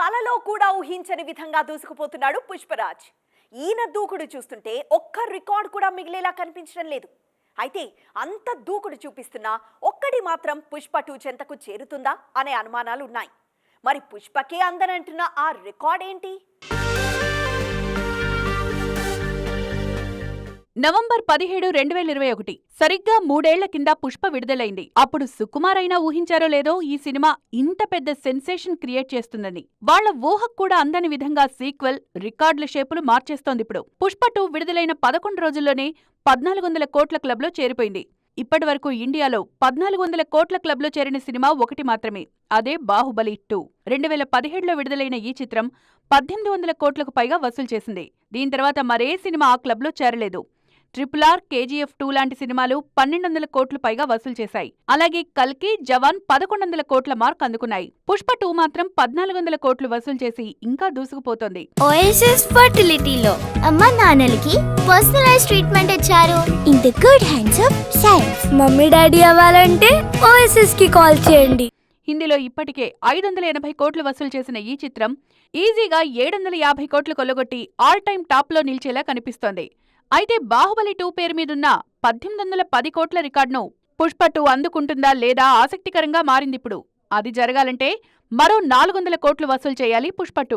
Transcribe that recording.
కలలో కూడా ఊహించని విధంగా దూసుకుపోతున్నాడు పుష్పరాజ్. ఈయన దూకుడు చూస్తుంటే ఒక్క రికార్డ్ కూడా మిగిలేలా కనిపించడం లేదు. అయితే అంత దూకుడు చూపిస్తున్నా ఒక్కడి మాత్రం పుష్ప 2 చెంతకు చేరుతుందా అనే అనుమానాలు ఉన్నాయి. మరి పుష్పకే అందనంటున్న ఆ రికార్డ్ ఏంటి? నవంబర్ 17, 2021 సరిగ్గా 3 ఏళ్ల కింద పుష్ప విడుదలైంది. అప్పుడు సుకుమార్ అయినా ఊహించారో లేదో ఈ సినిమా ఇంత పెద్ద సెన్సేషన్ క్రియేట్ చేస్తుందని. వాళ్ల ఊహకు కూడా అందని విధంగా సీక్వెల్ రికార్డుల షేపులు మార్చేస్తోందిప్పుడు. పుష్ప 2 విడుదలైన 11 రోజుల్లోనే 1400 కోట్ల క్లబ్లో చేరిపోయింది. ఇప్పటివరకు ఇండియాలో 1400 కోట్ల క్లబ్లో చేరిన సినిమా ఒకటి మాత్రమే, అదే బాహుబలి 2. 2017లో విడుదలైన ఈ చిత్రం 1800 కోట్లకు పైగా వసూలు చేసింది. దీని తర్వాత మరే సినిమా ఆ క్లబ్లో చేరలేదు. RRR, KGF 2 లాంటి సినిమాలు 1200 కోట్లు పైగా వసూలు చేశాయి. అలాగే కల్కి, జవాన్ 1100 కోట్ల మార్క్ అందుకున్నాయి. పుష్ప 2 మాత్రం 1400 కోట్లు వసూలు చేసి ఇంకా దూసుకుపోతోంది. ఓఎస్ఎస్ ఫర్టిలిటీలో అమ్మ నాన్నలకి పర్సనలైజ్ ట్రీట్మెంట్ ఇచ్చారు. In the good hands of science. Mummy daddy అవ్వాలంటే ఓఎస్ఎస్ కి కాల్ చేయండి. హిందీలో ఇప్పటికే 580 కోట్లు వసూలు చేసిన ఈ చిత్రం ఈజీగా 750 కోట్లు కొల్లగొట్టి ఆల్ టైమ్ టాప్లో నిలిచేలా కనిపిస్తోంది. అయితే బాహుబలి 2 పేరు మీదున్న 1810 కోట్ల రికార్డును పుష్ప 2 అందుకుంటుందా లేదా ఆసక్తికరంగా మారిందిప్పుడు. అది జరగాలంటే మరో 400 కోట్లు వసూలు చేయాలి పుష్ప 2.